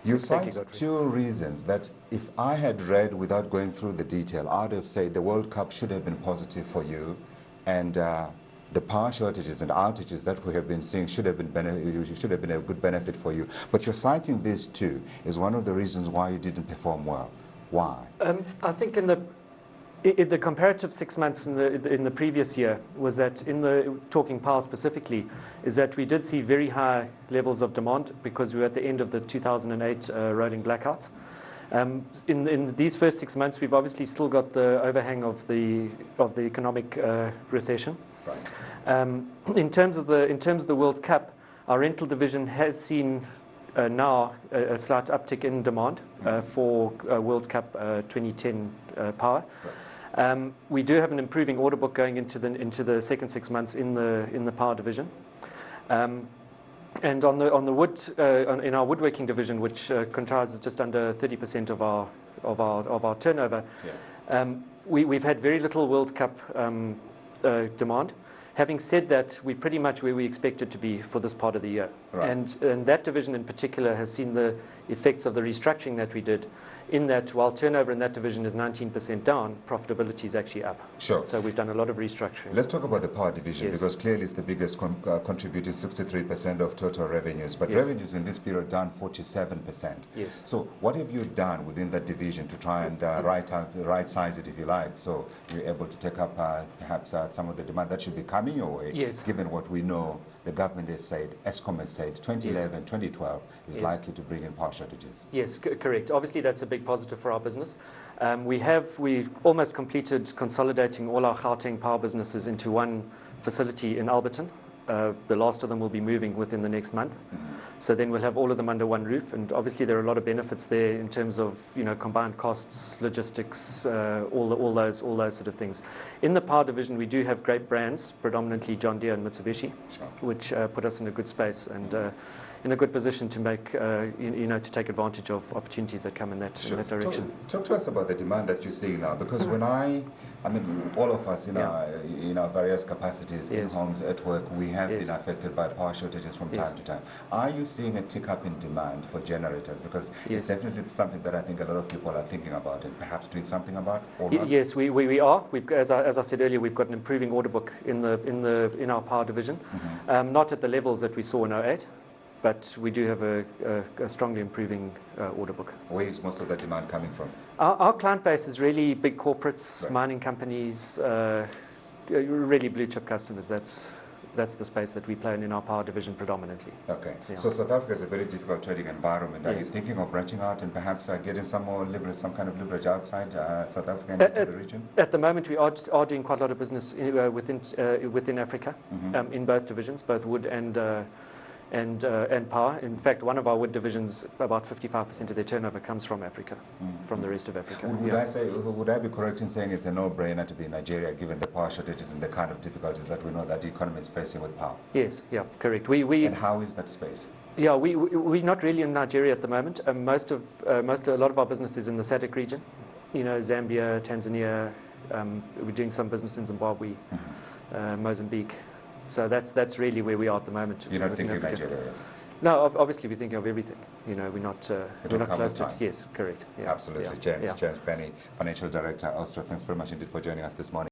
You cite two reasons that if I had read without going through the detail, I'd have said the World Cup should have been positive for you, and the power shortages and outages that we have been seeing should have been a good benefit for you. But you're citing these two as one of the reasons why you didn't perform well. Why? I think in the comparative 6 months in the previous year was that talking power specifically, is that we did see very high levels of demand because we were at the end of the 2008 rolling blackouts. In these first 6 months, we've obviously still got the overhang of the economic recession. Right. In terms of the World Cup, our rental division has seen now a slight uptick in demand for World Cup 2010 power. Right. We do have an improving order book going into the second 6 months in the power division, and on the wood in our woodworking division, which comprises just under 30% of our turnover. Yeah. We've had very little World Cup demand. Having said that, we're pretty much where we expected to be for this part of the year. Right. And that division in particular has seen the effects of the restructuring that we did, in that while turnover in that division is 19% down, profitability is actually up. Sure. So we've done a lot of restructuring. Let's talk about the power division. Yes. Because clearly it's the biggest contributing 63% of total revenues. But yes, revenues in this period down 47%. Yes. So what have you done within that division to try and right size it, if you like, so you're able to take up perhaps some of the demand that should be coming your way? Yes. Given what we know, the government has said, ESCOM has said, 2011, yes, 2012 is yes, likely to bring in power shortages. Yes, correct. Obviously, that's a big positive for our business. We've almost completed consolidating all our Gauteng power businesses into one facility in Alberton. The last of them will be moving within the next month. Mm-hmm. So then we'll have all of them under one roof, and obviously there are a lot of benefits there in terms of combined costs, logistics, all those sort of things. In the power division, we do have great brands, predominantly John Deere and Mitsubishi, sure, which put us in a good space and in a good position to make to take advantage of opportunities that come in that direction. Talk to us about the demand that you're seeing now, because when I mean all of us in our various capacities, yes, in homes, at work, we have yes, been affected by power shortages from yes, time to time. Are you seeing a tick up in demand for generators? Because yes, it's definitely something that I think a lot of people are thinking about and perhaps doing something about. Or not? Yes, we are. As I said earlier, we've got an improving order book in our power division, mm-hmm, not at the levels that we saw in 2008. But we do have a strongly improving order book. Where is most of that demand coming from? Our client base is really big corporates, right, mining companies, really blue chip customers. That's the space that we play in our power division predominantly. Okay. Yeah. So South Africa is a very difficult trading environment. Are yes, you thinking of branching out and perhaps getting some more leverage, some kind of leverage outside South Africa and into the region? At the moment, we are doing quite a lot of business within Africa, mm-hmm, in both divisions, both wood and power. In fact, one of our wood divisions, about 55% of their turnover comes from Africa, mm-hmm, from the rest of Africa. Would I be correct in saying it's a no-brainer to be in Nigeria, given the power shortages and the kind of difficulties that we know that the economy is facing with power? Yes, yeah, correct. And how is that space? Yeah, we're not really in Nigeria at the moment. A lot of our business is in the SADC region. Zambia, Tanzania. We're doing some business in Zimbabwe, mm-hmm, Mozambique. So that's really where we are at the moment. You're not thinking Nigeria yet? No, obviously we're thinking of everything. We're not close to it. Yes, correct. Yeah. Absolutely. Yeah. James Bennie, Financial Director, Austro. Thanks very much indeed for joining us this morning.